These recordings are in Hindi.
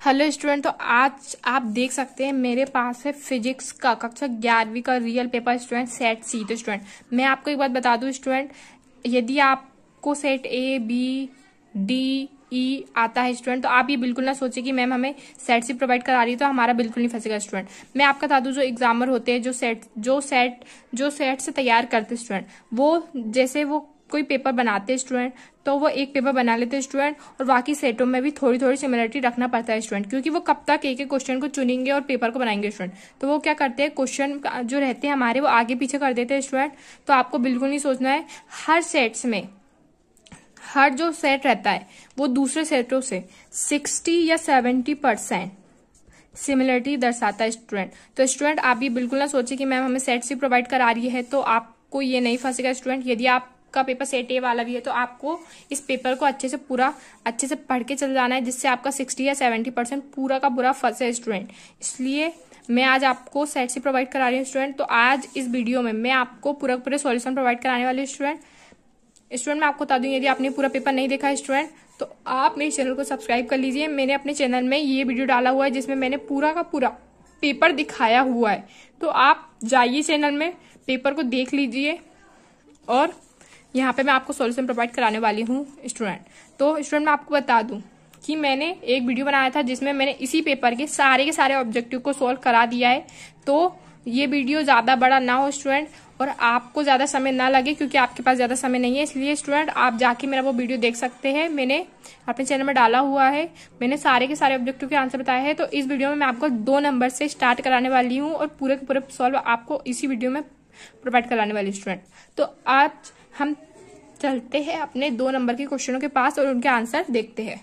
हेलो स्टूडेंट, तो आज आप देख सकते हैं मेरे पास है फिजिक्स का कक्षा 11वीं का रियल पेपर स्टूडेंट सेट सी। तो स्टूडेंट मैं आपको एक बात बता दूं स्टूडेंट, यदि आपको set A B D E आता है स्टूडेंट, तो आप ये बिल्कुल ना सोचे कि मैम हमें सेट सी प्रोवाइड करा रही है तो हमारा बिल्कुल नहीं फंसेगा स्टूडेंट। मैं आपका बता दूं, जो एग्जामर होते हैं जो सेट से तैयार करते स्टूडेंट, वो जैसे वो कोई पेपर बनाते हैं स्टूडेंट, तो वो एक पेपर बना लेते हैं स्टूडेंट और बाकी सेटों में भी थोड़ी थोड़ी सिमिलरिटी रखना पड़ता है स्टूडेंट, क्योंकि वो कब तक एक एक क्वेश्चन को चुनेंगे और पेपर को बनाएंगे स्टूडेंट। तो वो क्या करते हैं, क्वेश्चन जो रहते हैं हमारे वो आगे पीछे कर देते हैं स्टूडेंट। तो आपको बिल्कुल नहीं सोचना है, हर सेट्स में हर जो सेट रहता है वो दूसरे सेटों से 60 या 70% सिमिलरिटी दर्शाता है स्टूडेंट। तो स्टूडेंट आप ये बिल्कुल ना सोचिए कि मैम हमें सेट सी प्रोवाइड करा रही है तो आपको ये नहीं फंसेगा स्टूडेंट। यदि आपका पेपर सेट ए वाला भी है तो आपको इस पेपर को अच्छे से पढ़ के चल जाना है, जिससे आपका 60 या 70% पूरा का पूरा फंसे स्टूडेंट। इसलिए मैं आज आपको सेट सी प्रोवाइड करा रही हूँ स्टूडेंट। तो आज इस वीडियो में मैं आपको पूरे सॉल्यूशन प्रोवाइड कराने वाली हूँ स्टूडेंट। मैं आपको बता दूं, यदि आपने पूरा पेपर नहीं देखा है स्टूडेंट तो आप मेरे चैनल को सब्सक्राइब कर लीजिए। मैंने अपने चैनल में ये वीडियो डाला हुआ है जिसमें मैंने पूरा का पूरा पेपर दिखाया हुआ है, तो आप जाइए चैनल में, पेपर को देख लीजिए और यहाँ पे मैं आपको सॉल्यूशन प्रोवाइड कराने वाली हूँ स्टूडेंट। तो स्टूडेंट मैं आपको बता दूं कि मैंने एक वीडियो बनाया था जिसमें मैंने इसी पेपर के सारे ऑब्जेक्टिव को सॉल्व करा दिया है। तो ये वीडियो ज्यादा बड़ा ना हो स्टूडेंट और आपको ज्यादा समय ना लगे, क्योंकि आपके पास ज्यादा समय नहीं है। इसलिए स्टूडेंट आप जाके मेरा वो वीडियो देख सकते हैं, मैंने अपने चैनल में डाला हुआ है। मैंने सारे के सारे ऑब्जेक्टिव के आंसर बताए हैं। तो इस वीडियो में मैं आपको 2 नंबर से स्टार्ट कराने वाली हूँ और पूरे के पूरे सॉल्व आपको इसी वीडियो में प्रोवाइड कराने वाली स्टूडेंट। तो आज हम चलते हैं अपने 2 नंबर के क्वेश्चनों के पास और उनके आंसर देखते हैं।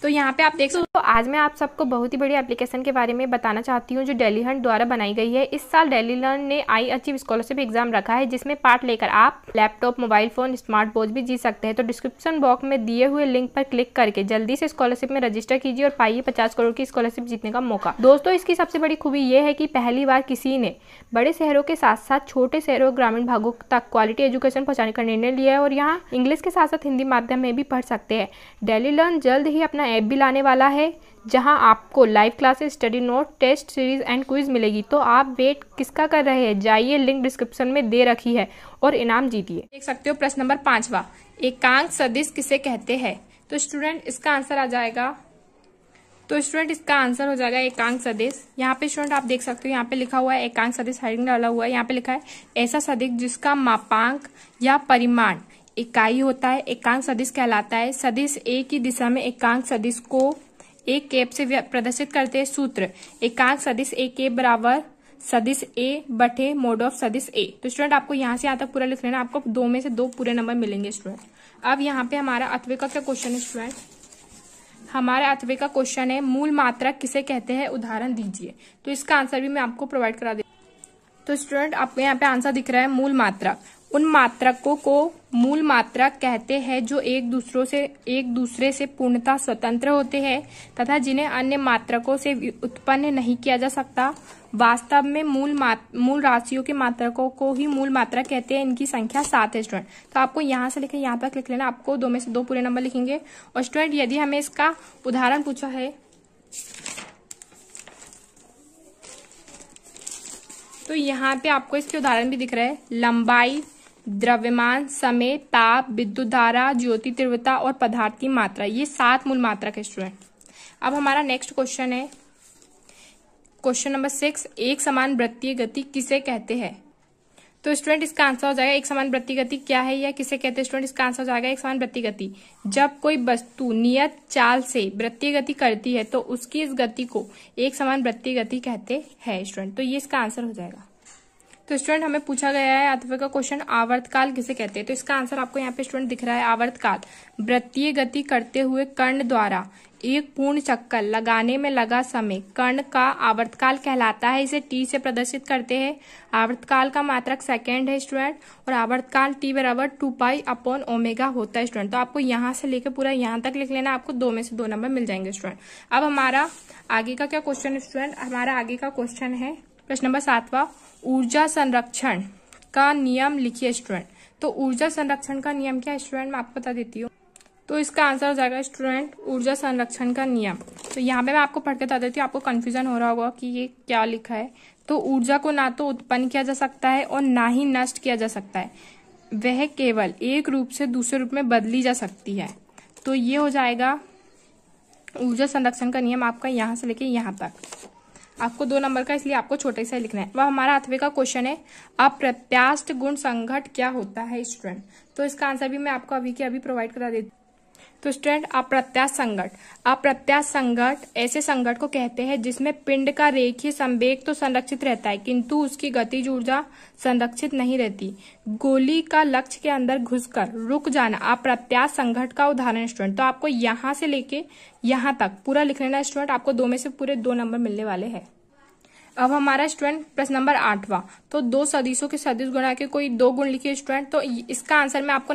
तो यहाँ पे आप देख सकते हो, आज मैं आप सबको बहुत ही बड़ी एप्लीकेशन के बारे में बताना चाहती हूँ जो डेली हंट द्वारा बनाई गई है। इस साल डेली लर्न ने आई अचीव स्कॉलरशिप एग्जाम रखा है, जिसमें पार्ट लेकर आप laptop, mobile phone, smart watch भी जीत सकते हैं। तो डिस्क्रिप्शन बॉक्स में दिए हुए लिंक पर क्लिक करके जल्दी से स्कॉलरशिप में रजिस्टर कीजिए और पाइए 50 करोड़ की स्कॉलरशिप जीतने का मौका। दोस्तों इसकी सबसे बड़ी खूबी ये है कि पहली बार किसी ने बड़े शहरों के साथ साथ छोटे शहरों ग्रामीण भागों तक क्वालिटी एजुकेशन पहुंचाने का निर्णय लिया है और यहाँ इंग्लिश के साथ साथ हिंदी माध्यम में भी पढ़ सकते हैं। डेली लर्न जल्द ही अपना ऐप भी लाने वाला है, जहां आपको live classes, study note, test series and quiz मिलेगी। तो आप वेट किसका कर रहे हैं, जाइए, लिंक डिस्क्रिप्शन में दे रखी है और इनाम जीतिए। देख सकते हो प्रश्न नंबर 5वां, एकांक सदिश किसे कहते हैं। तो स्टूडेंट इसका आंसर आ जाएगा, तो स्टूडेंट इसका आंसर हो जाएगा एकांक सदिश। यहाँ पे स्टूडेंट आप देख सकते हो, यहाँ पे लिखा हुआ है एकांक सदिश, हेडिंग डाला हुआ है। यहाँ पे लिखा है ऐसा सदिश जिसका मापांक या परिमाण इकाई होता है एकांक सदिश कहलाता है। सदिश ए की दिशा में एकांक सदिश को एक कैप से प्रदर्शित करते हैं। सूत्र एकांक सदिश ए के बराबर सदिश ए बटे मोड ऑफ सदिश ए। तो स्टूडेंट आपको यहाँ से यहाँ तक पूरा लिख लेना, आपको 2 में से 2 पूरे नंबर मिलेंगे स्टूडेंट। अब यहाँ पे हमारा 8वें का क्या क्वेश्चन है स्टूडेंट, हमारे 8वें का क्वेश्चन है मूल मात्रक किसे कहते हैं, उदाहरण दीजिए। तो इसका आंसर भी मैं आपको प्रोवाइड करा दे। तो स्टूडेंट आपको यहाँ पे आंसर दिख रहा है मूल मात्रक, उन मात्रकों को मूल मात्रक कहते हैं जो एक दूसरे से पूर्णतः स्वतंत्र होते हैं तथा जिन्हें अन्य मात्रकों से उत्पन्न नहीं किया जा सकता। वास्तव में मूल राशियों के मात्रकों को ही मूल मात्रक कहते हैं। इनकी संख्या 7 है स्टूडेंट। तो आपको यहाँ से लेकर यहाँ तक लिख लेना, आपको 2 में से 2 पूरे नंबर लिखेंगे। और स्टूडेंट यदि हमें इसका उदाहरण पूछा है तो यहाँ पे आपको इसके उदाहरण भी दिख रहे हैं, लंबाई, द्रव्यमान, समय, ताप, विद्युत धारा, ज्योति तीव्रता और पदार्थ की मात्रा, ये 7 मूल मात्रक है स्टूडेंट। अब हमारा नेक्स्ट क्वेश्चन है क्वेश्चन नंबर 6, एक समान वृत्तीय गति किसे कहते हैं। तो स्टूडेंट इसका आंसर हो जाएगा एक समान वृत्तीय गति क्या है या किसे कहते हैं। स्टूडेंट इसका आंसर हो जाएगा एक समान वृत्तीय गति, जब कोई वस्तु नियत चाल से वृत्तीय गति करती है तो उसकी इस गति को एक समान वृत्तीय गति कहते हैं स्टूडेंट। तो ये इसका आंसर हो जाएगा। तो स्टूडेंट हमें पूछा गया है 8वें का क्वेश्चन, आवर्तकाल किसे कहते हैं। तो इसका आंसर आपको यहाँ पे स्टूडेंट दिख रहा है, आवर्तकाल वृत्तीय गति करते हुए कर्ण द्वारा एक पूर्ण चक्कर लगाने में लगा समय कर्ण का आवर्तकाल कहलाता है। इसे टी से प्रदर्शित करते हैं। आवर्तकाल का मात्रक सेकेंड है स्टूडेंट और आवर्तकाल टी बराबर 2π/ω होता है स्टूडेंट। तो आपको यहाँ से लेकर पूरा यहाँ तक लिख लेना, आपको 2 में से 2 नंबर मिल जाएंगे स्टूडेंट। अब हमारा आगे का क्या क्वेश्चन है स्टूडेंट, हमारा आगे का क्वेश्चन है प्रश्न नंबर 7वां, ऊर्जा संरक्षण का नियम लिखिए स्टूडेंट। तो ऊर्जा संरक्षण का नियम क्या है स्टूडेंट, मैं आपको बता देती हूँ। तो इसका आंसर हो जाएगा स्टूडेंट ऊर्जा संरक्षण का नियम। तो यहाँ पे मैं आपको पढ़ के बता देती हूँ, आपको कंफ्यूजन हो रहा होगा कि ये क्या लिखा है। तो ऊर्जा को ना तो उत्पन्न किया जा सकता है और ना ही नष्ट किया जा सकता है, वह केवल एक रूप से दूसरे रूप में बदली जा सकती है। तो ये हो जाएगा ऊर्जा संरक्षण का नियम आपका यहाँ से लेके यहाँ तक। आपको 2 नंबर का, इसलिए आपको छोटे से लिखना है। वह हमारा 8वें का क्वेश्चन है, अप्रत्यास्थ गुण संघट क्या होता है स्टूडेंट। तो इसका आंसर भी मैं आपको अभी के अभी प्रोवाइड करा देती हूँ। तो स्टूडेंट अप्रत्यास्थ संघट, अप्रत्यास्थ संघट ऐसे संघट को कहते हैं जिसमें पिंड का रेखीय संवेग तो संरक्षित रहता है किंतु उसकी गतिज ऊर्जा संरक्षित नहीं रहती। गोली का लक्ष्य के अंदर घुसकर रुक जाना अप्रत्यास्थ संघट का उदाहरण स्टूडेंट। तो आपको यहाँ से लेके यहाँ तक पूरा लिख लेना स्टूडेंट, आपको 2 में से पूरे 2 नंबर मिलने वाले हैं। अब हमारा स्टूडेंट प्रश्न नंबर 8वां, तो 2 सदिशों के सदिश गुणा के कोई 2 गुण लिखिए स्टूडेंट। तो इसका आंसर मैं आपको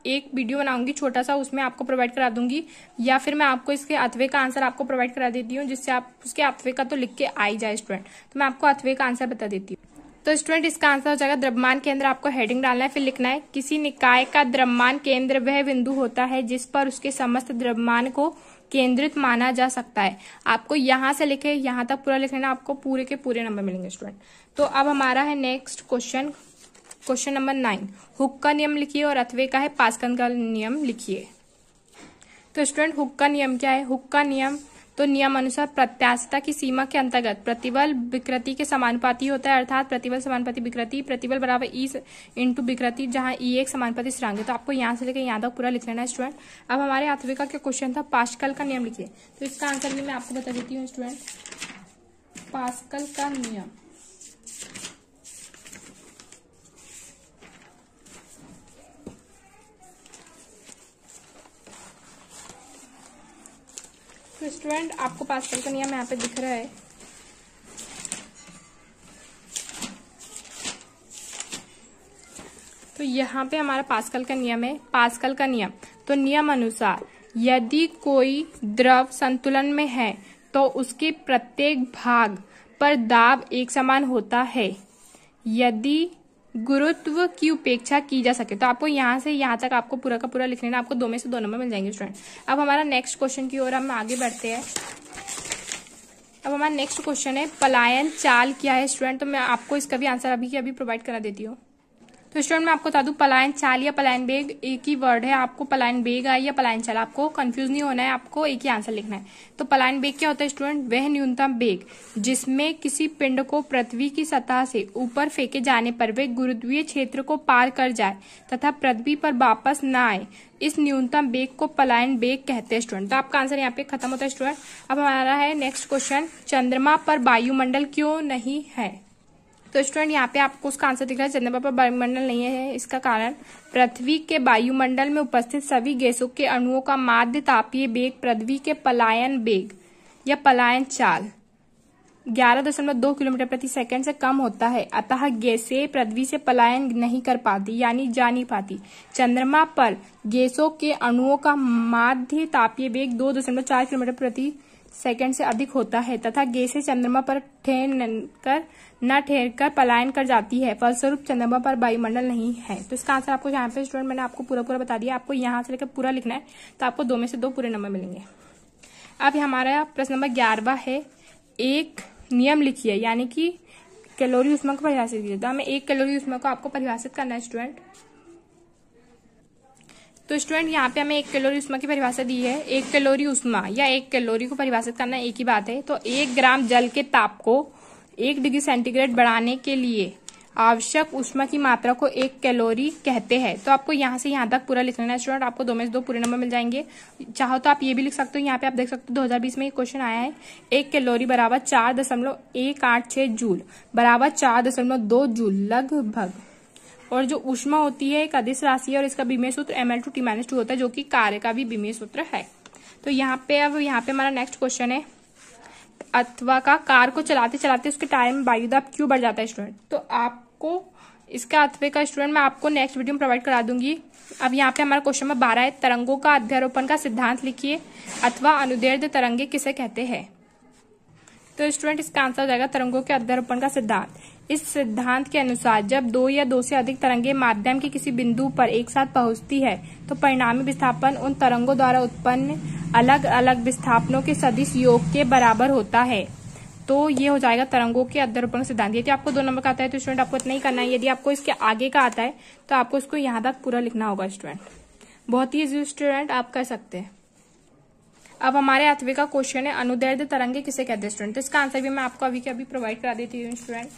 एक वीडियो बनाऊंगी छोटा सा, उसमें आपको प्रोवाइड करा दूंगी, या फिर मैं आपको इसके 8वें का आंसर आपको प्रोवाइड करा देती हूँ, जिससे आप उसके 8वें का तो लिख के आ ही जाए स्टूडेंट। तो मैं आपको 8वें का आंसर बता देती हूँ। तो स्टूडेंट इसका आंसर हो जाएगा द्रव्यमान केंद्र। आपको हेडिंग डालना है, फिर लिखना है किसी निकाय का द्रव्यमान केंद्र वह बिंदु होता है जिस पर उसके समस्त द्रव्यमान को केंद्रित माना जा सकता है। आपको यहाँ से लेके यहाँ तक पूरा लिख लेना, आपको पूरे के पूरे नंबर मिलेंगे स्टूडेंट। तो अब हमारा है next question, question number 9, hook का नियम लिखिए और 8वें का है पास्कल का नियम लिखिए। तो स्टूडेंट हुक का नियम क्या है? हुक का नियम तो नियम अनुसार प्रत्यास्थता की सीमा के अंतर्गत प्रतिबल विकृति के समानुपाती होता है, अर्थात प्रतिबल समानुपाती विकृति, प्रतिबल बराबर ई इंटू विकृति, जहां ई एक समानुपाती स्थिरांक है। तो आपको यहाँ से लेकर यहाँ तक पूरा लिख लेना है स्टूडेंट। अब हमारे 8वें का क्या क्वेश्चन था, पास्कल का नियम लिखिए। तो इसका आंसर भी मैं आपको बता देती हूँ स्टूडेंट, पास्कल का नियम। तो स्टूडेंट आपको पास्कल का नियम यहाँ पे दिख रहा है। तो यहाँ पे हमारा पास्कल का नियम है। पास्कल का नियम तो नियम अनुसार यदि कोई द्रव संतुलन में है तो उसके प्रत्येक भाग पर दाब एक समान होता है यदि गुरुत्व की उपेक्षा की जा सके। तो आपको यहाँ से यहाँ तक आपको पूरा का पूरा लिख लेना, आपको 2 में से 2 नंबर मिल जाएंगे स्टूडेंट। अब हमारा नेक्स्ट क्वेश्चन की ओर हम आगे बढ़ते हैं। अब हमारा नेक्स्ट क्वेश्चन है पलायन चाल क्या है स्टूडेंट। तो मैं आपको इसका भी आंसर अभी के अभी प्रोवाइड करा देती हूँ। तो स्टूडेंट मैं आपको बता दूं, पलायन चाल या पलायन वेग एक ही वर्ड है। आपको पलायन वेग है या पलायन चाल, आपको कंफ्यूज नहीं होना है, आपको एक ही आंसर लिखना है। तो पलायन वेग क्या होता है स्टूडेंट? वह न्यूनतम वेग जिसमें किसी पिंड को पृथ्वी की सतह से ऊपर फेंके जाने पर वह गुरुत्वीय क्षेत्र को पार कर जाए तथा पृथ्वी पर वापस न आए, इस न्यूनतम वेग को पलायन वेग कहते हैं स्टूडेंट। तो आपका आंसर यहाँ पे खत्म होता है स्टूडेंट। अब हमारा है नेक्स्ट क्वेश्चन, चंद्रमा पर वायुमंडल क्यों नहीं है? तो स्टूडेंट यहाँ पे आपको उसका आंसर दिख रहा है, चंद्रमा पर वायुमंडल नहीं है। इसका कारण पृथ्वी के वायुमंडल में उपस्थित सभी गैसों के अणुओं का माध्य तापीय वेग पृथ्वी के पलायन वेग या पलायन चाल 11.2 किलोमीटर प्रति सेकंड से कम होता है, अतः गैसें पृथ्वी से पलायन नहीं कर पाती यानी जा नहीं पाती। चंद्रमा पर गैसों के अणुओं का माध्य तापीय वेग 2.4 किलोमीटर प्रति सेकंड से अधिक होता है तथा गैसें चंद्रमा पर ठहर कर पलायन कर जाती है, फलस्वरूप चंद्रमा पर वायुमंडल नहीं है। तो इसका आंसर आपको यहाँ पे स्टूडेंट मैंने आपको पूरा पूरा बता दिया, आपको यहाँ से लेकर पूरा लिखना है। तो आपको 2 में से 2 पूरे नंबर मिलेंगे। अब हमारा प्रश्न नंबर 11वां है, एक नियम लिखिए, यानी कि कैलोरी ऊष्मा को परिभाषित कीजिए। तो हमें 1 कैलोरी ऊष्मा को आपको परिभाषित करना है स्टूडेंट। तो स्टूडेंट यहाँ पे हमें 1 कैलोरी ऊष्मा की परिभाषा दी है। 1 कैलोरी ऊष्मा या 1 कैलोरी को परिभाषित करना एक ही बात है। तो 1 ग्राम जल के ताप को 1 डिग्री सेंटीग्रेड बढ़ाने के लिए आवश्यक ऊष्मा की मात्रा को 1 कैलोरी कहते हैं। तो आपको यहाँ से यहाँ तक पूरा लिख लेना है स्टूडेंट, आपको 2 में से 2 पूरे नंबर मिल जाएंगे। चाहो तो आप ये भी लिख सकते हो, यहाँ पे आप देख सकते हो 2020 में ये क्वेश्चन आया है, 1 कैलोरी बराबर 4.186 जूल बराबर 4.2 जूल लगभग। और जो ऊष्मा होती है एक अदिश राशि है और इसका विमेय सूत्र mL/T-2 होता है, जो कि कार्य का भी विमेय सूत्र है। तो यहाँ पे अब यहाँ पे हमारा नेक्स्ट क्वेश्चन है, अथवा का कार को चलाते चलाते उसके टायर में वायु दाब क्यों बढ़ जाता है स्टूडेंट। तो आपको इसका अथवे का स्टूडेंट मैं आपको नेक्स्ट वीडियो में प्रोवाइड करा दूंगी। अब यहाँ पे हमारा क्वेश्चन नंबर 12 है, तरंगों का अध्यारोपण का सिद्धांत लिखिए, अथवा अनुदैर्ध्य तरंगे किसे कहते हैं। तो स्टूडेंट इसका आंसर हो जाएगा तरंगों के अध्यारोपण का सिद्धांत, इस सिद्धांत के अनुसार जब दो या दो से अधिक तरंगे माध्यम के किसी बिंदु पर एक साथ पहुंचती है तो परिणामी विस्थापन उन तरंगों द्वारा उत्पन्न अलग अलग विस्थापनों के सदिश योग के बराबर होता है। तो ये हो जाएगा तरंगों के अध्यारोपण सिद्धांत। यदि आपको 2 नंबर का आता है तो स्टूडेंट आपको इतना ही करना है। यदि आपको इसके आगे का आता है तो आपको इसको यहाँ तक पूरा लिखना होगा स्टूडेंट। बहुत ही इजी स्टूडेंट, आप कर सकते हैं। अब हमारे 8वें का क्वेश्चन है अनुदैर्ध्य तरंगे किसे कहते हैं स्टूडेंट। तो इसका आंसर भी मैं आपको अभी के अभी प्रोवाइड करा देती हूँ स्टूडेंट।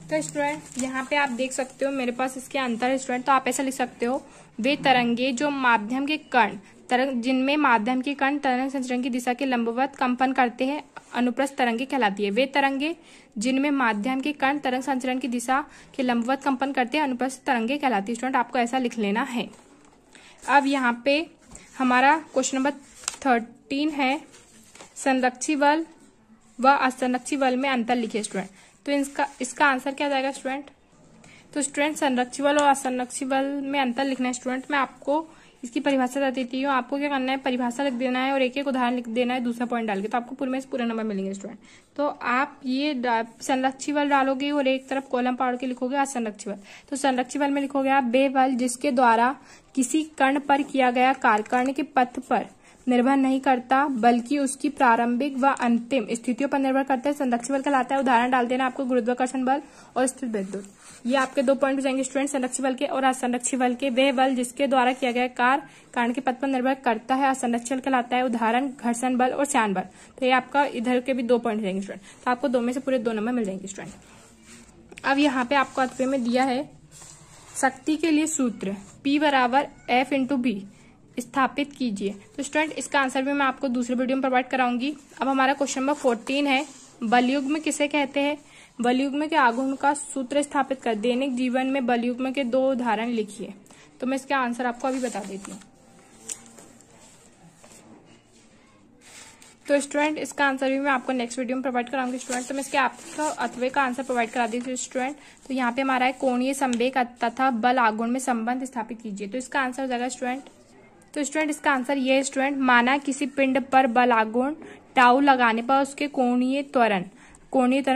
तो स्टूडेंट यहाँ पे आप देख सकते हो मेरे पास इसके अंतर है स्टूडेंट। तो आप ऐसा लिख सकते हो वे तरंगे जो माध्यम के कण जिनमें माध्यम के कण तरंग संचरण की दिशा के लंबवत कंपन करते हैं अनुप्रस्थ तरंगे कहलाती है। वे तरंगे जिनमें माध्यम के कण तरंग संचरण की दिशा के लंबवत कंपन करते हैं अनुप्रस्थ तरंगे कहलाती है। स्टूडेंट आपको ऐसा लिख लेना है। अब यहाँ पे हमारा क्वेश्चन नंबर 13 है संरक्षी बल व असंरक्षी बल में अंतर लिखिए स्टूडेंट। तो इसका आंसर क्या जाएगा स्टूडेंट। तो स्टूडेंट संरक्षी बल और असंरक्षी बल में अंतर लिखना है स्टूडेंट। मैं आपको इसकी परिभाषा बता देती हूँ। आपको क्या करना है, परिभाषा लिख देना है और एक एक उदाहरण लिख देना है दूसरा पॉइंट डाल के। तो आपको पूरे में से पूरे नंबर मिलेंगे स्टूडेंट। तो आप ये संरक्षी बल डालोगे और एक तरफ कॉलम पाड़ के लिखोगे असंरक्षी बल। तो संरक्षी बल में लिखोगे आप वे बल जिसके द्वारा किसी कण पर किया गया कार्य कण के पथ पर निर्भर नहीं करता बल्कि उसकी प्रारंभिक व अंतिम स्थितियों पर निर्भर करता है, संरक्षी बल कहलाता है। उदाहरण डाल देना आपको गुरुत्वाकर्षण बल और स्थिर विद्युत। ये आपके 2 पॉइंट हो जाएंगे स्टूडेंट, संरक्षी बल के और असंरक्षी बल के। वह बल जिसके द्वारा किया गया कार्य कण के पथ पर निर्भर करता है असंरक्षी बल कहलाता है। उदाहरण घर्षण बल और श्यान बल। तो ये आपका इधर के भी 2 पॉइंट हो जाएंगे स्टूडेंट। तो आपको 2 में से पूरे 2 नंबर मिल जाएंगे स्टूडेंट। अब यहाँ पे आपको 8वें में दिया है शक्ति के लिए सूत्र P बराबर F × V स्थापित कीजिए। तो स्टूडेंट इसका आंसर भी मैं आपको दूसरे वीडियो में प्रोवाइड कराऊंगी। अब हमारा क्वेश्चन नंबर 14 है बलयुग्म किसे कहते हैं। बलयुग्म के आघूर्ण का सूत्र स्थापित कर दैनिक जीवन में बलयुग्म के 2 उदाहरण लिखिए। तो मैं इसका आंसर आपको अभी बता देती हूँ। तो स्टूडेंट इसका आंसर भी मैं आपको नेक्स्ट वीडियो में प्रोवाइड कराऊंगी स्टूडेंट। तो मैं इसके आपका 8वें का आंसर प्रोवाइड करा देती हूँ स्टूडेंट। तो यहाँ पे हमारा है कोणीय संवेग तथा बल आघूर्ण में संबंध स्थापित कीजिए। तो इसका आंसर हो जाएगा स्टूडेंट। तो स्टूडेंट इसका आंसर ये है स्टूडेंट, माना किसी पिंड पर बल आघूर्ण टाउ लगाने पर उसके कोणीय त्वरण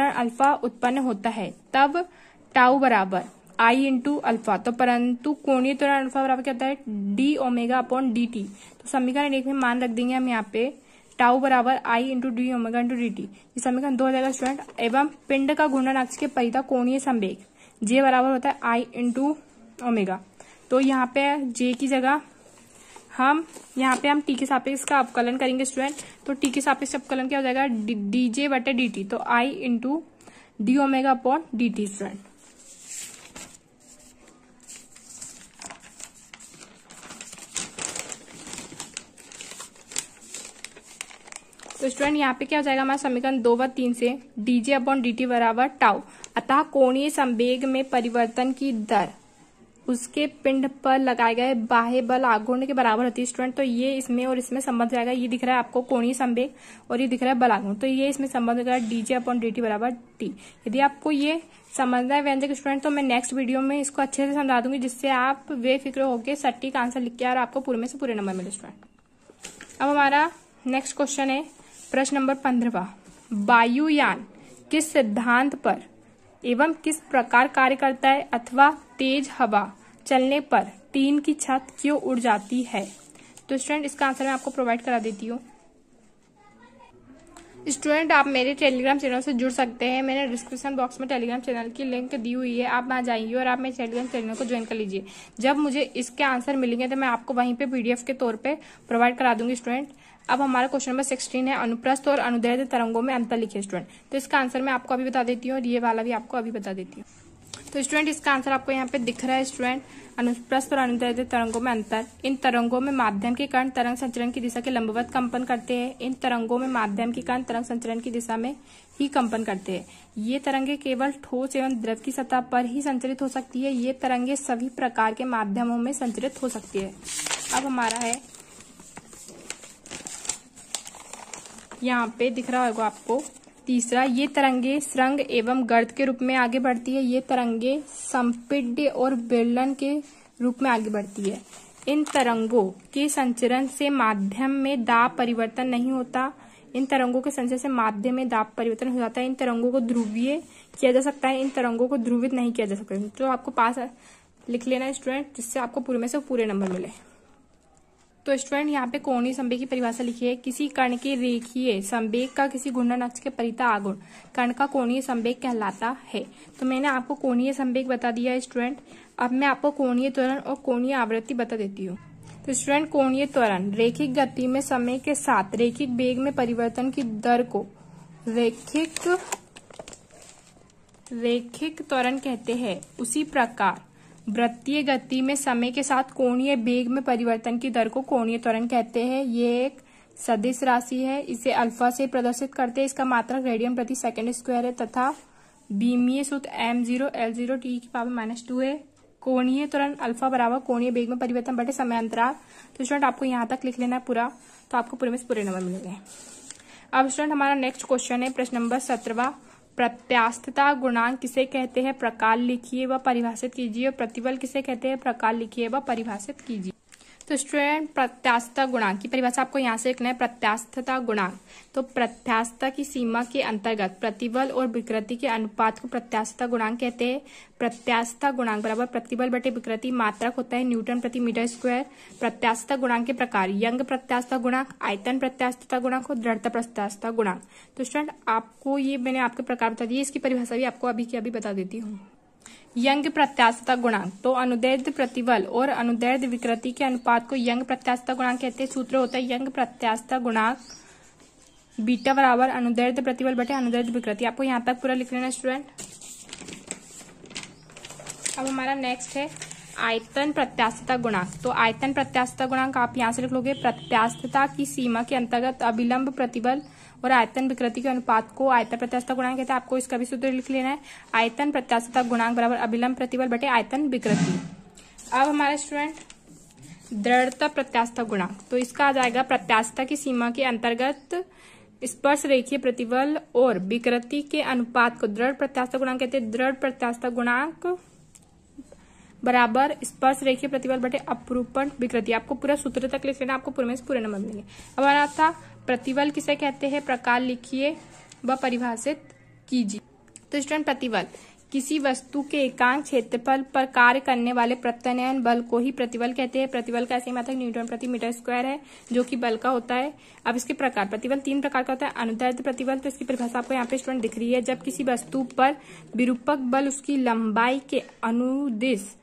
अल्फा उत्पन्न होता है, तब टाउ बराबर आई × अल्फा। तो परंतु कोणीय त्वरण अल्फा बराबर क्या होता है d⍵/dt। तो समीकरण 1 में मान रख देंगे हम यहाँ पे टाउ बराबर आई × d⍵/dt। ये समीकरण 2 हो जाएगा स्टूडेंट। एवं पिंड का घूर्णन अक्ष के परितः कोणीय संवेग j बराबर होता है आई × ω। तो यहाँ पे j की जगह हम टी के सापेक्ष का अवकलन करेंगे स्टूडेंट। तो टी के सापेक्ष अवकलन क्या हो जाएगा dj/dt। तो आई × d⍵/dt स्टूडेंट। तो स्टूडेंट यहाँ पे क्या हो जाएगा हमारा समीकरण 2 व 3 से dj/dt बराबर टाउ। अतः कोणीय संवेग में परिवर्तन की दर उसके पिंड पर लगाए गए बाह्य बल आघूर्ण के बराबर होती है स्टूडेंट। तो ये इसमें और इसमें संबंध जाएगा। ये दिख रहा है आपको कोणीय संवेग और ये दिख रहा है बल आघूर्ण। तो ये इसमें संबंध होगा dj/dt बराबर t। यदि आपको ये समझना है व्यंजक स्टूडेंट तो मैं नेक्स्ट वीडियो में इसको अच्छे से समझा दूंगी, जिससे आप बेफिक्र होकर सटीक आंसर लिख के और आपको पूरे में से पूरे नंबर मिले स्टूडेंट। अब हमारा नेक्स्ट क्वेश्चन है प्रश्न नंबर 15वां, वायुयान किस सिद्धांत पर एवं किस प्रकार कार्य करता है अथवा तेज हवा चलने पर टीन की छत क्यों उड़ जाती है। तो स्टूडेंट इसका आंसर मैं आपको प्रोवाइड करा देती हूँ। स्टूडेंट आप मेरे टेलीग्राम चैनल से जुड़ सकते हैं। मैंने डिस्क्रिप्शन बॉक्स में टेलीग्राम चैनल की लिंक दी हुई है, आप वहां जाइए और आप मेरे टेलीग्राम चैनल को ज्वाइन कर लीजिए। जब मुझे इसके आंसर मिलेंगे तो मैं आपको वहीं पे PDF के तौर पे प्रोवाइड करा दूंगी स्टूडेंट। अब हमारा क्वेश्चन नंबर 16 है अनुप्रस्थ और अनुदैर्ध्य तरंगों में अंतर लिखिए स्टूडेंट। तो इसका आंसर मैं आपको अभी बता देती हूँ और ये वाला भी आपको अभी बता देती हूँ। तो स्टूडेंट इसका आंसर आपको यहाँ पे दिख रहा है स्टूडेंट, अनुप्रस्थ और अनुदैर्ध्य तरंगों में अंतर। इन तरंगों में माध्यम के कण तरंग संचरण की दिशा के लंबवत कंपन करते हैं। इन तरंगों में माध्यम के कण तरंग संचरण की दिशा में ही कंपन करते हैं। ये तरंगे केवल ठोस एवं द्रव की सतह पर ही संचरित हो सकती है। ये तरंगे सभी प्रकार के माध्यमों में संचरित हो सकती है। अब हमारा है यहाँ पे दिख रहा होगा आपको तीसरा, ये तरंगे सुरंग एवं गर्त के रूप में आगे बढ़ती है। ये तरंगे संपीड्य और बेलन के रूप में आगे बढ़ती है। इन तरंगों के संचरण से माध्यम में दाब परिवर्तन नहीं होता। इन तरंगों के संचय से माध्यम में दाब परिवर्तन हो जाता है। इन तरंगों को ध्रुवीय किया जा सकता है, इन तरंगों को ध्रुवित नहीं किया जा सकता। तो आपको पास लिख लेना है स्टूडेंट, जिससे आपको पूरे में से पूरे नंबर मिले। तो स्टूडेंट यहाँ पे कोणीय संवेग की परिभाषा लिखी है, किसी कण के रेखीय संवेग का किसी घूर्णन अक्ष के परितः आघूर्ण कण का कोणीय संवेग कहलाता है। तो मैंने आपको कोणीय संवेग बता दिया है स्टूडेंट। अब मैं आपको कोणीय त्वरण और कोणीय आवृत्ति बता देती हूँ। तो स्टूडेंट कोणीय त्वरण रैखिक गति में समय के साथ रैखिक वेग में परिवर्तन की दर को रैखिक त्वरण कहते हैं। उसी प्रकार वृत्तीय गति में समय के साथ कोणीय वेग में परिवर्तन की दर को कोणीय त्वरण कहते हैं। ये एक सदिश राशि है, इसे अल्फा से प्रदर्शित करते हैं। इसका मात्रक रेडियन प्रति सेकंड स्क्वायर है तथा बीमीय सूत्र m0 L0 t की पावर -2 है। कोणीय त्वरण अल्फा बराबर कोणीय वेग में परिवर्तन बटे समय अंतराल। तो स्टूडेंट आपको यहाँ तक लिख लेना है पूरा, तो आपको पूरे में पूरे नंबर मिलेंगे। अब स्टूडेंट हमारा नेक्स्ट क्वेश्चन है प्रश्न नंबर 17वां, प्रत्यास्थता गुणांक किसे कहते हैं, प्रकार लिखिए व परिभाषित कीजिए। और प्रतिबल किसे कहते हैं, प्रकार लिखिए व परिभाषित कीजिए। तो स्टूडेंट प्रत्यास्थता गुणांक की परिभाषा आपको यहाँ से लिखना है। प्रत्यास्थता गुणांक, तो प्रत्यास्थता की सीमा के अंतर्गत प्रतिबल और विकृति के अनुपात को प्रत्यास्थता गुणांक कहते हैं। प्रत्यास्थता गुणांक बराबर प्रतिबल बटे विकृति, मात्रक होता है न्यूटन प्रति मीटर स्क्वायर। प्रत्यास्थता गुणांक के प्रकार यंग प्रत्यास्थता गुणांक, आयतन प्रत्यास्थता गुणांक और दृढ़ता प्रत्यास्थता गुणांक। तो स्टूडेंट आपको ये मैंने आपके प्रकार बता दिए, इसकी परिभाषा भी आपको अभी की अभी बता देती हूँ। यंग प्रत्यास्थता गुणांक, तो अनुदैर्ध्य प्रतिबल और अनुदैर्ध्य विकृति के अनुपात को यंग प्रत्यास्थता गुणांक कहते हैं। सूत्र होता है यंग प्रत्यास्थता गुणांक बीटा बराबर अनुदैर्ध्य प्रतिबल बटे अनुदैर्ध्य विकृति। आपको यहाँ तक पूरा लिख लेना स्टूडेंट। अब हमारा नेक्स्ट है आयतन प्रत्यास्थता गुणांक। तो आयतन प्रत्यास्थता गुणांक आप यहाँ से लिख लोगे, प्रत्यास्थता की सीमा के अंतर्गत अभिलंब प्रतिबल और आयतन विकृति के अनुपात को आयतन प्रत्यास्थता गुणांक कहते हैं। आपको इसका भी सूत्र लिख लेना है, आयतन प्रत्यास्थता गुणांक बराबर अभिलंब प्रतिबल बटे आयतन विकृति। अब हमारा स्टूडेंट दृढ़ता प्रत्यास्थता गुणांक, तो इसका आ जाएगा प्रत्यास्थता की सीमा के अंतर्गत स्पर्श रेखीय प्रतिबल और विकृति के अनुपात को दृढ़ प्रत्यास्थता गुणांक कहते हैं। दृढ़ प्रत्यास्थता गुणांक बराबर स्पर्श रेखीय प्रतिबल बटे अपरूपण विकृति। आपको पूरा सूत्र तक लिख लेना, आपको पूरे में से पूरे नंबर मिलेंगे। अब हमारा था प्रतिबल किसे कहते हैं, प्रकार लिखिए व परिभाषित कीजिए। तो स्टूडेंट प्रतिबल किसी वस्तु के एकांक क्षेत्रफल पर कार्य करने वाले प्रत्यानयन बल को ही प्रतिबल कहते हैं। प्रतिबल का ऐसे मात्रक न्यूटन प्रति मीटर स्क्वायर है, जो कि बल का होता है। अब इसके प्रकार प्रतिबल 3 प्रकार का होता है। अनुदैर्ध्य प्रतिबल, तो इसकी परिभाषा आपको यहाँ पे स्टूडेंट दिख रही है, जब किसी वस्तु पर विरूपक बल उसकी लंबाई के अनुदिश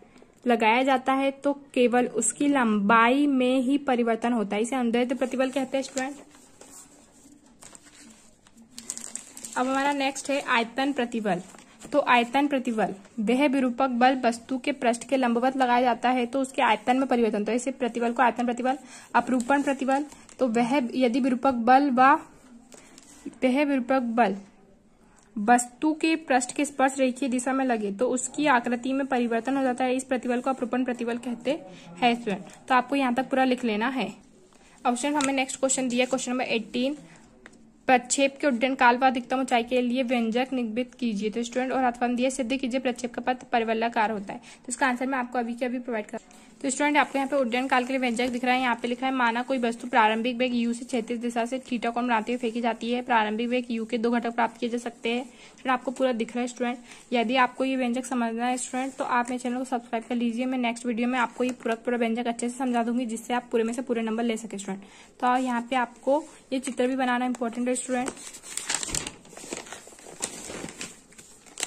लगाया जाता है तो केवल उसकी लंबाई में ही परिवर्तन होता है, इसे अनुदैर्ध्य प्रतिबल कहते हैं स्टूडेंट। अब हमारा नेक्स्ट है आयतन प्रतिबल। तो आयतन प्रतिबल वह विरूपक बल वस्तु के पृष्ठ के लंबवत लगाया जाता है तो उसके आयतन में परिवर्तन, तो इसे प्रतिबल को आयतन प्रतिबल। अपरूपण प्रतिबल, तो वह यदि विरूपक बल वस्तु के पृष्ठ के स्पर्श रेखीय दिशा में लगे तो उसकी आकृति में परिवर्तन हो जाता है, इस प्रतिबल को अपरूपण प्रतिबल कहते हैं स्टूडेंट। तो आपको यहाँ तक पूरा लिख लेना है। ऑप्शन हमें नेक्स्ट क्वेश्चन दिया, क्वेश्चन नंबर 18, प्रक्षेप के उड्डयन काल व अधिकतम ऊंचाई के लिए व्यंजक निरूपित कीजिए। तो स्टूडेंट और अथवा दिए सिद्ध कीजिए प्रक्षेप का पथ परिवलयाकार होता है। तो इसका आंसर मैं आपको अभी के अभी प्रोवाइड कर। तो स्टूडेंट आपको यहाँ पे उड्डयन काल के लिए व्यंजक दिख रहा है, यहाँ पे लिखा है माना कोई वस्तु प्रारंभिक वेग u से क्षैतिज दिशा से थीटा कोण बनाते हुए फेंकी जाती है। प्रारंभिक वेग u के 2 घटक प्राप्त किए जा सकते हैं। स्टूडेंट आपको पूरा दिख रहा है स्टूडेंट। यदि आपको ये व्यंजक समझना है स्टूडेंट तो आप मेरे चैनल को सब्सक्राइब कर लीजिए। मैं नेक्स्ट वीडियो में आपको ये पूरा व्यंजक अच्छे से समझा दूंगी, जिससे आप पूरे में से पूरे नंबर ले सके स्टूडेंट। तो यहाँ पे आपको ये चित्र भी बनाना इंपॉर्टेंट है स्टूडेंट।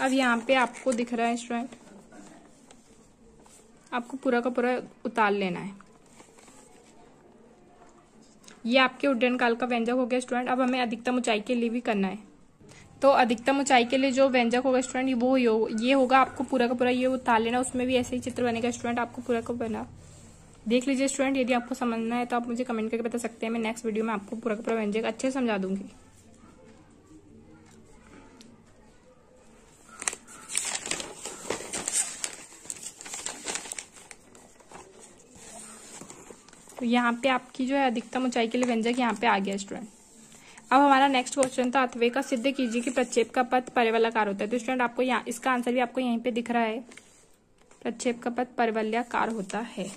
अब यहाँ पे आपको दिख रहा है स्टूडेंट, आपको पूरा का पूरा उतार लेना है। ये आपके उड्डयन काल का व्यंजक हो गया स्टूडेंट। अब हमें अधिकतम ऊंचाई के लिए भी करना है। तो अधिकतम ऊंचाई के लिए जो व्यंजक होगा स्टूडेंट वो ये होगा, आपको पूरा का पूरा ये उतार लेना। उसमें भी ऐसे ही चित्र बनेगा स्टूडेंट, आपको पूरा का बना देख लीजिए स्टूडेंट। यदि आपको समझना है तो आप मुझे कमेंट करके बता सकते हैं। मैं नेक्स्ट वीडियो में आपको पूरा का पूरा व्यंजक अच्छे से समझा दूंगी। तो यहाँ पे आपकी जो है अधिकतम ऊंचाई के लिए व्यंजक यहाँ पे आ गया स्टूडेंट। अब हमारा नेक्स्ट क्वेश्चन था अथवे का सिद्ध कीजिए कि प्रक्षेप का पथ परिवलयाकार होता है। तो स्टूडेंट आपको यहाँ इसका आंसर भी आपको यहीं पे दिख रहा है, प्रक्षेप का पथ परिवलयाकार होता है।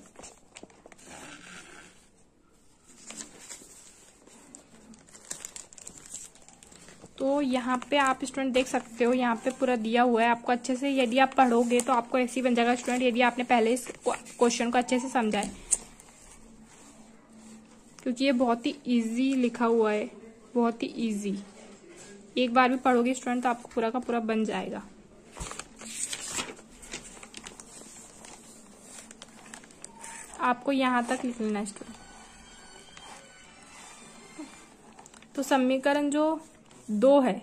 तो यहाँ पे आप स्टूडेंट देख सकते हो, यहाँ पे पूरा दिया हुआ है आपको अच्छे से। यदि आप पढ़ोगे तो आपको ऐसे ही बन जाएगा स्टूडेंट, यदि आपने पहले इस क्वेश्चन को अच्छे से समझा है, क्योंकि ये बहुत ही इजी लिखा हुआ है, बहुत ही इजी। एक बार भी पढ़ोगे स्टूडेंट तो आपको पूरा का पूरा बन जाएगा। आपको यहाँ तक लिख लेना है स्टूडेंट। तो समीकरण जो 2 है,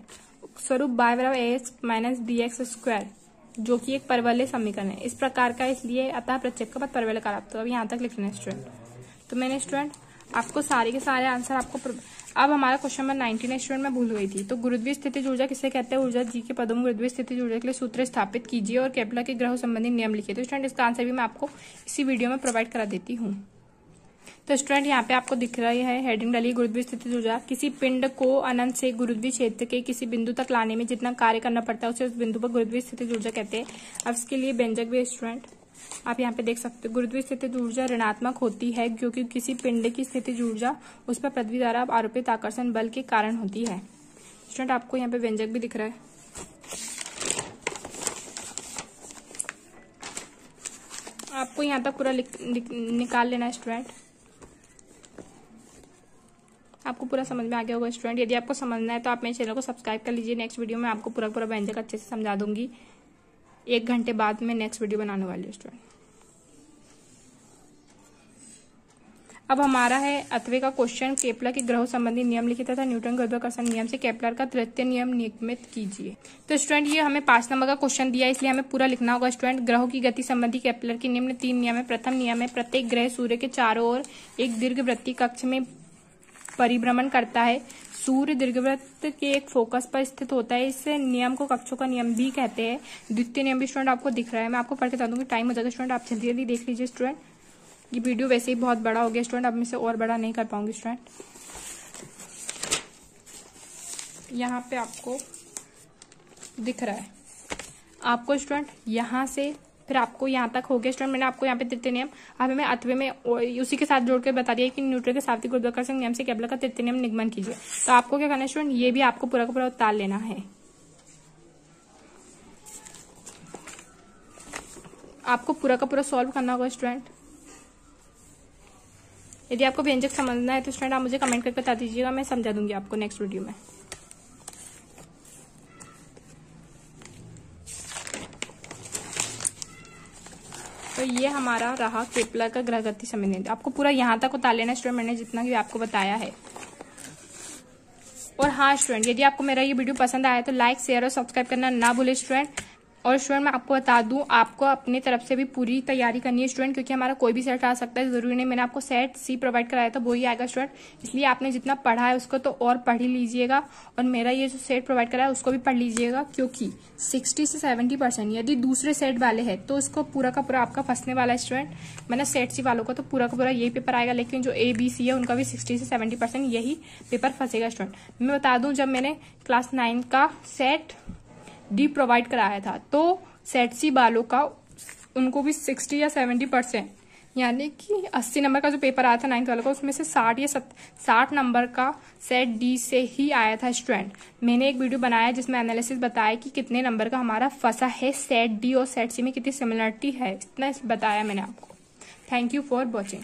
स्वरूप y बराबर ax माइनस bx स्क्वायर, जो कि एक परवलय समीकरण है इस प्रकार का, इसलिए अतः प्रक्षेप का पथ परवलय कहलाता है। तो अब यहाँ तक लिख लेना स्टूडेंट। तो मैंने स्टूडेंट आपको सारे के सारे आंसर आपको अब हमारा क्वेश्चन नंबर 19 है स्टूडेंट, मैं भूल गई थी। तो गुरुत्वीय स्थितिज ऊर्जा किसे कहते हैं? ऊर्जा जी के पदों में गुरुत्वीय स्थितिज ऊर्जा के लिए सूत्र स्थापित कीजिए और केपलर के ग्रहों संबंधी नियम लिखिए। तो स्टूडेंट इसका आंसर भी मैं आपको इसी वीडियो में प्रोवाइड करा देती हूँ। तो स्टूडेंट यहाँ पे आपको दिख रही है हेडिंग डाली, गुरुत्वीय स्थितिज ऊर्जा। किसी पिंड को अनंत से गुरुत्वीय क्षेत्र के किसी बिंदु तक लाने में जितना कार्य करना पड़ता है उसे उस बिंदु पर गुरुत्वीय स्थितिज ऊर्जा कहते हैं। अब इसके लिए व्यंजक भी स्टूडेंट आप यहाँ पे देख सकते हो। गुरुत्वीय स्थितिज ऊर्जा ऋणात्मक होती है क्योंकि किसी पिंड की स्थितिज ऊर्जा उस पर पृथ्वी द्वारा आरोपित आकर्षण बल के कारण होती है। स्टूडेंट आपको यहाँ पे व्यंजक भी दिख रहा है। आपको यहाँ तक पूरा निकाल लेना है स्टूडेंट। आपको पूरा समझ में आ गया होगा स्टूडेंट। यदि आपको समझना है तो आप मेरे चैनल को सब्सक्राइब कर लीजिए। नेक्स्ट वीडियो में आपको पूरा व्यंजक अच्छे से समझा दूंगी। 1 घंटे बाद में नेक्स्ट वीडियो बनाने वाली हूँ स्टूडेंट। अब हमारा है 8वें का क्वेश्चन, केपलर के ग्रहों संबंधी नियम लिखिए तथा न्यूटन गुरुत्वाकर्षण नियम से केपलर का तृतीय नियम नियमित कीजिए। तो स्टूडेंट ये हमें 5 नंबर का क्वेश्चन दिया है, इसलिए हमें पूरा लिखना होगा स्टूडेंट। ग्रहों की गति संबंधी केपलर के निम्न 3 नियम है। प्रथम नियम है, प्रत्येक ग्रह सूर्य के चारों ओर एक दीर्घवृत्तीय कक्ष में परिभ्रमण करता है। सूर्य दीर्घवृत्त के एक फोकस पर स्थित होता है। इस नियम को कक्षों का नियम भी कहते हैं। द्वितीय नियम भी स्टूडेंट आपको दिख रहा है, मैं आपको पढ़ के बता दूंगी, टाइम हो जाएगा स्टूडेंट, आप जल्दी जल्दी देख लीजिए स्टूडेंट। ये वीडियो वैसे ही बहुत बड़ा हो गया स्टूडेंट, अब मैं इसे और बड़ा नहीं कर पाऊंगी स्टूडेंट। यहाँ पे आपको दिख रहा है, आपको स्टूडेंट यहाँ से फिर आपको यहाँ तक हो गया स्टूडेंट। मैंने आपको यहाँ पे तृतीय नियम अब हमें 8वें में उसी के साथ जोड़ के बता दिया कि न्यूटन के सातविक गुरुत्वाकर्षण नियम से केपलर का तृतीय नियम निगमन कीजिए। तो आपको क्या करना है स्टूडेंट, ये भी आपको पूरा का पूरा उतार लेना है। आपको पूरा का पूरा सॉल्व करना होगा स्टूडेंट। यदि आपको व्यंजक समझना है तो स्टूडेंट आप मुझे कमेंट करके बता दीजिएगा, मैं समझा दूंगी आपको नेक्स्ट वीडियो में। तो ये हमारा रहा केपलर का ग्रह गति संबंधी। आपको पूरा यहाँ तक उतार लेना स्टूडेंट, मैंने जितना भी आपको बताया है। और हाँ स्टूडेंट, यदि आपको मेरा ये वीडियो पसंद आया तो लाइक शेयर और सब्सक्राइब करना ना भूले स्टूडेंट। और स्टूडेंट मैं आपको बता दूं, आपको अपनी तरफ से भी पूरी तैयारी करनी है स्टूडेंट, क्योंकि हमारा कोई भी सेट आ सकता है, जरूरी नहीं मैंने आपको सेट सी प्रोवाइड कराया था वही आएगा स्टूडेंट। इसलिए आपने जितना पढ़ा है उसको तो और पढ़ ही लीजिएगा, और मेरा ये जो सेट प्रोवाइड कराया है उसको भी पढ़ लीजिएगा, क्योंकि 60 से 70% यदि दूसरे सेट वाले हैं तो उसको पूरा का पूरा आपका फंसने वाला है स्टूडेंट। मैंने सेट सी वालों का तो पूरा का पूरा यही पेपर आएगा, लेकिन जो ABC है उनका भी 60 से 70% यही पेपर फंसेगा स्टूडेंट। मैं बता दूं, जब मैंने क्लास 9 का सेट D प्रोवाइड कराया था तो सेट सी वालों का उनको भी 60 या 70%, यानी कि 80 नंबर का जो पेपर आया था 9th वालों का, उसमें से 60 या 60 नंबर का सेट D से ही आया था स्टूडेंट। मैंने एक वीडियो बनाया जिसमें एनालिसिस बताया कि कितने नंबर का हमारा फंसा है सेट D और सेट C में कितनी सिमिलरिटी है, इतना बताया मैंने आपको। Thank you for watching.